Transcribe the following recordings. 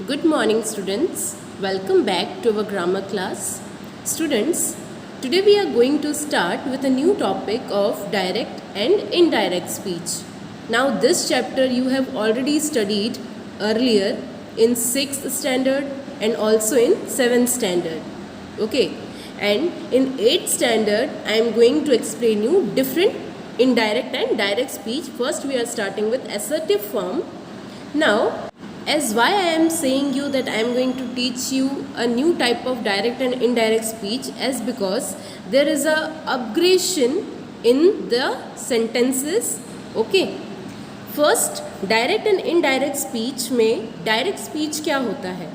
Good morning, students. Welcome back to our grammar class. Students, today we are going to start with a new topic of direct and indirect speech. Now, this chapter you have already studied earlier in 6th standard and also in 7th standard. Okay, and in 8th standard, I am going to explain you different indirect and direct speech. First, we are starting with assertive form. Now, as why I am saying you that I am going to teach you a new type of direct and indirect speech as because there is a upgradation in the sentences. Okay. First, direct and indirect speech में direct speech क्या होता है?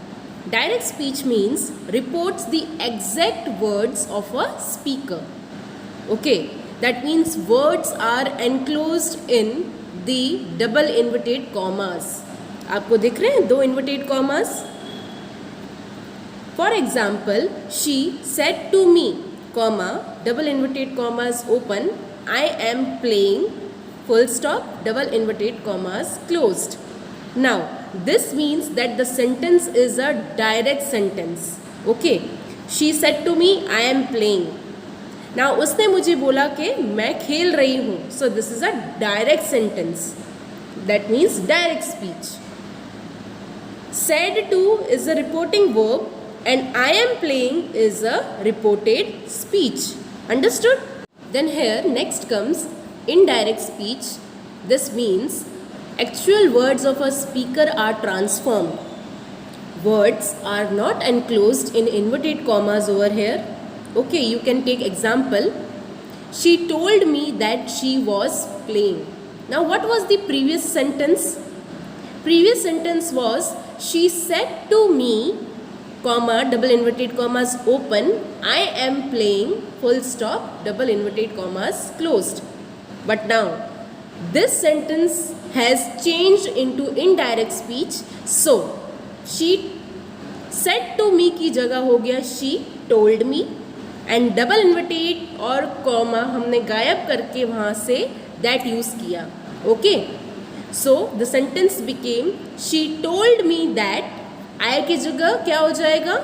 Direct speech means reports the exact words of a speaker. Okay. That means words are enclosed in the double inverted commas. आपको दिख रहे हैं दो inverted commas. For example, she said to me comma double inverted commas open, I am playing full stop double inverted commas closed. Now this means that the sentence is a direct sentence. Okay, she said to me I am playing. Now उसने मुझे बोला कि मैं खेल रही हूँ. So this is a direct sentence. That means direct speech. Said to is a reporting verb and I am playing is a reported speech. Understood? Then here next comes indirect speech. This means actual words of a speaker are transformed. Words are not enclosed in inverted commas over here. Okay, you can take example. She told me that she was playing. Now what was the previous sentence? Previous sentence was she said to me, comma, double inverted commas open, I am playing, full stop, double inverted commas closed. But now, this sentence has changed into indirect speech. So, she said to me की जगह हो गया she told me, and double inverted और comma हमने गायब करके वहाँ से that use किया. Okay? So the sentence became she told me that. I की जगह क्या हो जाएगा?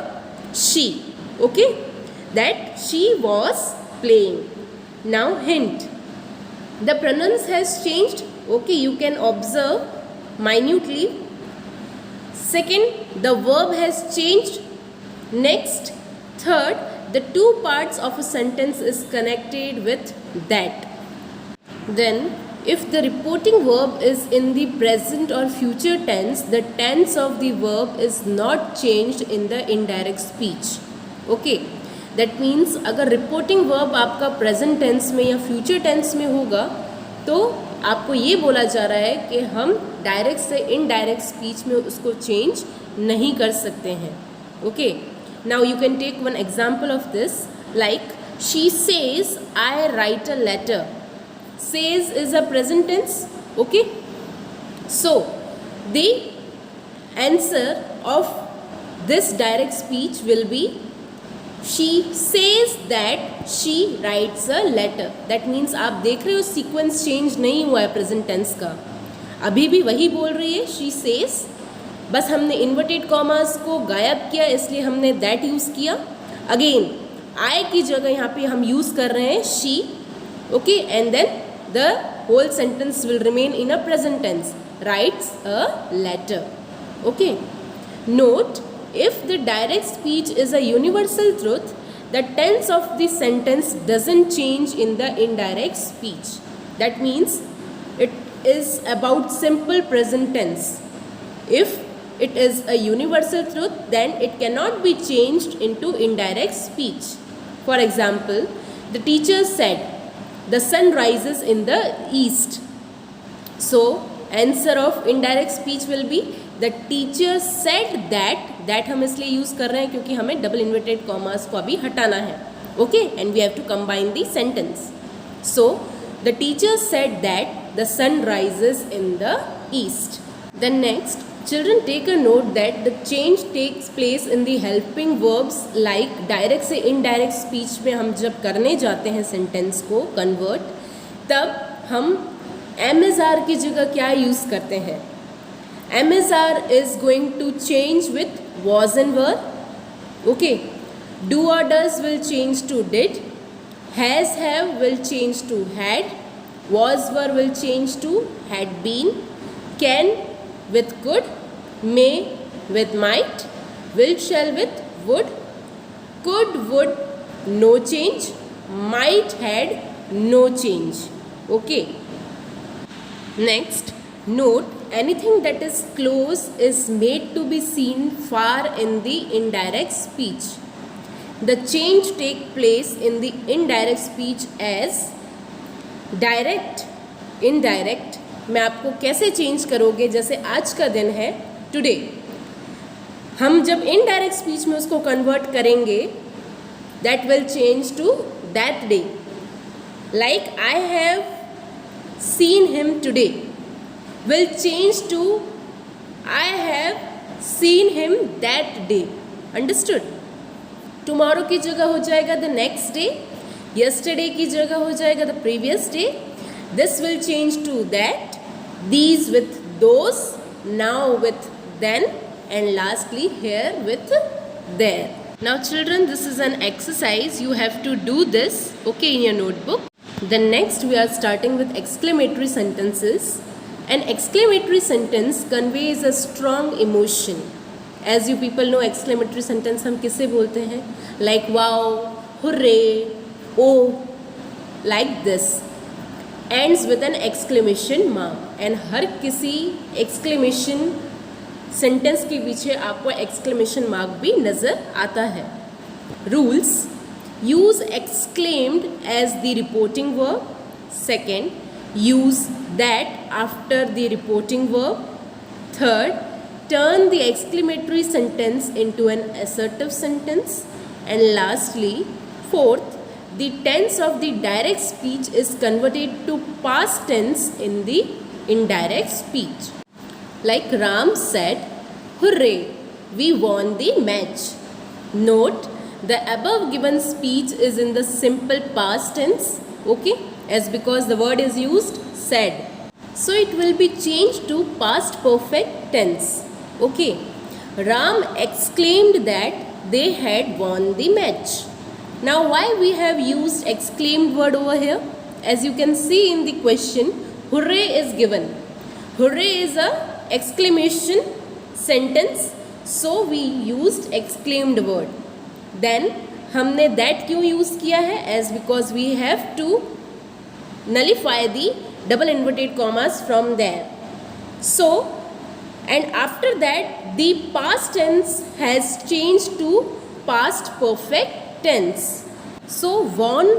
She. Okay? That she was playing. Now hint. The pronouns has changed. Okay, you can observe minutely. Second, the verb has changed. Next, third, the two parts of a sentence is connected with that. Then, if the reporting verb is in the present or future tense, the tense of the verb is not changed in the indirect speech. Okay, that means अगर reporting verb आपका present tense में या future tense में होगा तो आपको ये बोला जा रहा है कि हम direct से indirect speech में उसको change नहीं कर सकते हैं. Okay, now you can take one example of this, like she says I write a letter. Says is a present tense. Okay, so the answer of this direct speech will be she says that she writes a letter. That means आप देख रहे हो sequence change नहीं हुआ है present tense का, अभी भी वही बोल रही है she says, बस हमने इन्वर्टेड कॉमास को गायब किया इसलिए हमने that यूज़ किया. अगेन I की जगह यहाँ पे हम यूज़ कर रहे हैं she. Okay, and then the whole sentence will remain in a present tense. Writes a letter. Okay. Note, if the direct speech is a universal truth, the tense of the sentence doesn't change in the indirect speech. That means it is about simple present tense. If it is a universal truth, then it cannot be changed into indirect speech. For example, the teacher said, the sun rises in the east. So answer of indirect speech will be the teacher said that. That हम इसलिए use कर रहे हैं क्योंकि हमें double inverted commas को अभी हटाना है. Okay, and we have to combine the sentence. So the teacher said that the sun rises in the east. Then next, children take a note that the change takes place in the helping verbs, like direct से indirect speech में हम जब करने जाते हैं sentence को convert, तब हम am is are की जगह क्या यूज़ करते हैं? MSR is going to change with was and were. Okay. Do or does will change to did. Has have will change to had. Was were will change to had been. Can with could. May with might. Will shall with would. Could would no change. Might had no change. Okay. Next, note anything that is close is made to be seen far in the indirect speech. The change take place in the indirect speech as direct, indirect. मैं आपको कैसे change करोगे, जैसे आज का दिन है today, हम जब इनडायरेक्ट स्पीच में उसको कन्वर्ट करेंगे that will change to that day. Like I have seen him today will change to I have seen him that day. Understood? Tomorrow की जगह हो जाएगा the next day. Yesterday की जगह हो जाएगा the previous day. This will change to that. These with those. Now with then. And lastly here with there. Now children, this is an exercise. You have to do this, okay, in your notebook. Then next we are starting with exclamatory sentences. An exclamatory sentence conveys a strong emotion. As you people know, exclamatory sentence हम किसे बोलते हैं? Like wow, hooray, oh, like this. Ends with an exclamation mark. And हर किसी exclamation sentence के पीछे आपको exclamation mark भी नज़र आता है. Rules. Use exclaimed as the reporting verb. Second, use that after the reporting verb. Third, turn the exclamatory sentence into an assertive sentence. And lastly, fourth, the tense of the direct speech is converted to past tense in the indirect speech. Like Ram said, "Hooray, we won the match." Note, the above given speech is in the simple past tense, okay, as because the word is used said, so it will be changed to past perfect tense. Okay, Ram exclaimed that they had won the match. Now why we have used exclaimed word over here? As you can see in the question, hooray is given. Hooray is a exclamation sentence, so we used exclaimed word. Then हमने that क्यों use किया है? As because we have to nullify the double inverted commas from there. So, and after that the past tense has changed to past perfect tense. So, won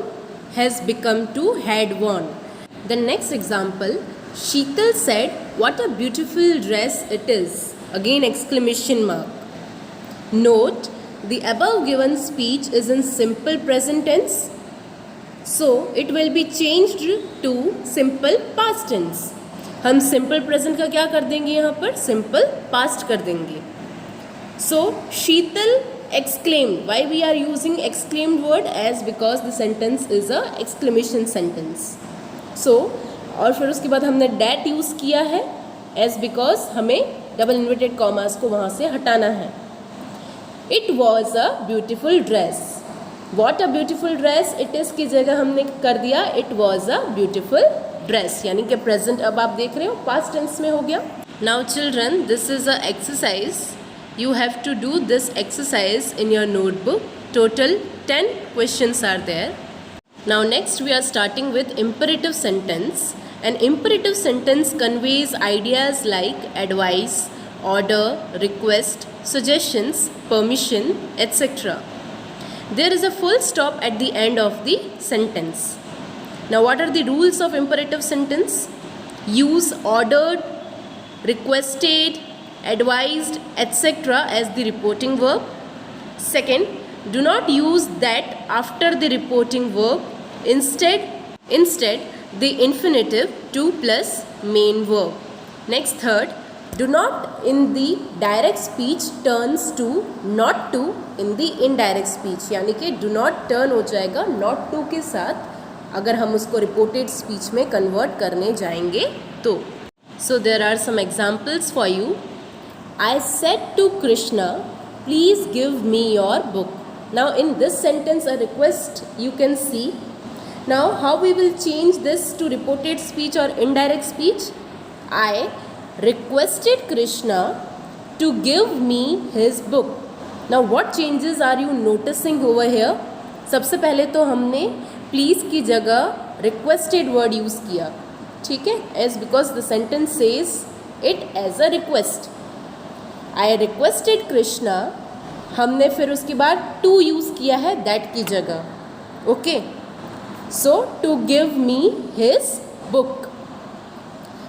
has become to had won. The next example, Sheetal said, "What a beautiful dress it is." Again exclamation mark. Note, the above given speech is in simple present tense, so it will be changed to simple past tense. हम simple present का क्या कर देंगे यहाँ पर? Simple past कर देंगे. So Sheetal exclaimed. Why we are using exclaimed word? As because the sentence is a exclamation sentence. So और फिर उसके बाद हमने that यूज़ किया है as because हमें double inverted commas को वहाँ से हटाना है. It was a beautiful dress. What a beautiful dress it is की जगह हमने कर दिया it was a beautiful dress, यानी कि present अब आप देख रहे हो past tense में हो गया. Now children, this is a exercise. You have to do this exercise in your notebook. Total 10 questions are there. Now next we are starting with imperative sentence. An imperative sentence conveys ideas like advice, order, request, suggestions, permission, etc. There is a full stop at the end of the sentence. Now what are the rules of imperative sentence? Use ordered, requested, advised, etc. as the reporting verb. Second, do not use that after the reporting verb. Instead, the infinitive to plus main verb. Next, third, do not in the direct speech turns to not to in the indirect speech, यानी कि do not turn हो जाएगा not to के साथ अगर हम उसको reported speech में convert करने जाएंगे तो. So there are some examples for you. I said to Krishna, please give me your book. Now in this sentence a request you can see. Now how we will change this to reported speech or indirect speech? I requested Krishna to give me his book. Now what changes are you noticing over here? सबसे पहले तो हमने please की जगह requested word use किया, ठीक है, as because the sentence says it as a request. I requested Krishna, हमने फिर उसके बाद टू यूज़ किया है दैट की जगह. Okay, so to give me his book.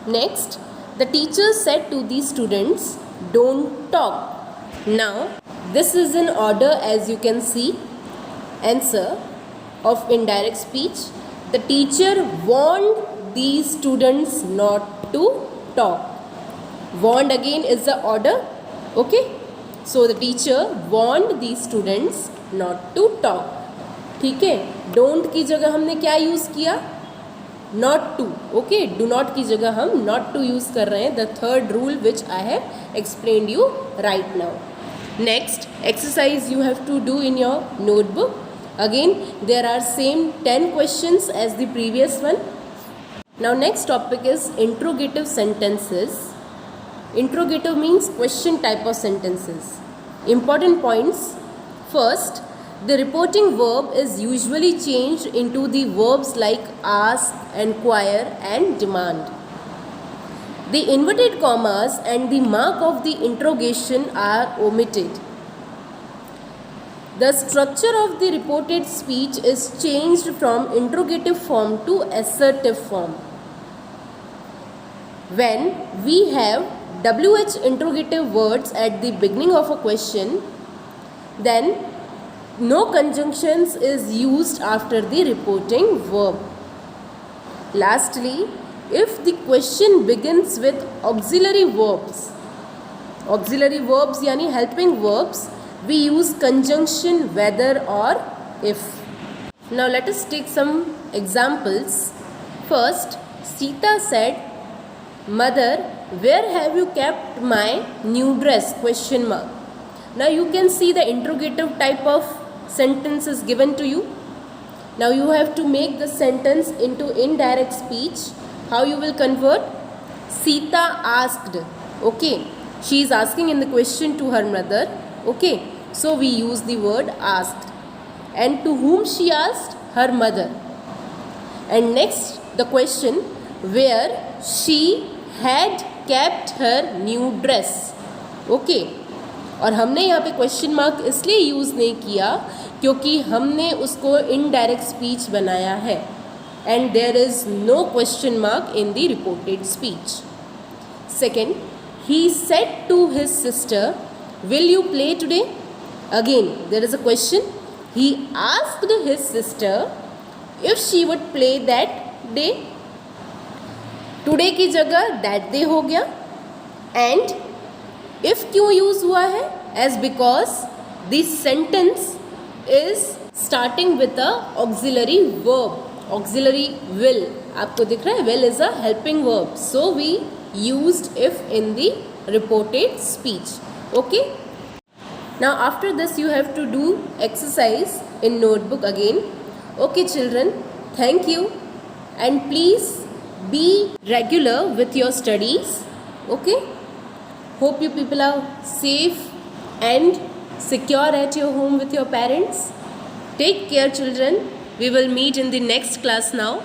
Next, the teacher said to the students don't talk. Now this is in order as you can see. Answer of indirect speech. The teacher warned the students not to talk. Warned again is the order. Okay, so the teacher warned the students not to talk. ठीक है, don't की जगह हमने क्या use किया? Not to. Okay, do not की जगह हम not to यूज़ कर रहे हैं. The third rule which I have explained you right now. Next exercise you have to do in your notebook. Again there are same 10 questions as the previous one. Now next topic is interrogative sentences. Interrogative means question type of sentences. Important points. First, the reporting verb is usually changed into the verbs like ask, enquire and demand. The inverted commas and the mark of the interrogation are omitted. The structure of the reported speech is changed from interrogative form to assertive form. When we have WH interrogative words at the beginning of a question, then no conjunctions is used after the reporting verb. Lastly, if the question begins with auxiliary verbs यानी helping verbs, we use conjunction whether or if. Now let us take some examples. First, Sita said, Mother, where have you kept my new dress? Question mark. Now you can see the interrogative type of sentence is given to you. Now you have to make the sentence into indirect speech. How you will convert? Sita asked. Okay, she is asking in the question to her mother. Okay, so we use the word asked. And to whom she asked? Her mother. And next the question, where she had kept her new dress. Okay, और हमने यहाँ पे question mark इसलिए use नहीं किया क्योंकि हमने उसको इनडायरेक्ट स्पीच बनाया है. And there is no question mark in the reported speech. Second, he said to his sister, will you play today? Again, there is a question. He asked his sister if she would play that day. Today की जगह that day हो गया. And if क्यों use हुआ है? As because this sentence is starting with a auxiliary verb. Auxiliary will, आपको दिख रहा है, will is a helping verb, so we used if in the reported speech. Okay, now after this you have to do exercise in notebook again. Okay children, thank you and please be regular with your studies. Okay, hope you people are safe and secure at your home with your parents. Take care children. We will meet in the next class now.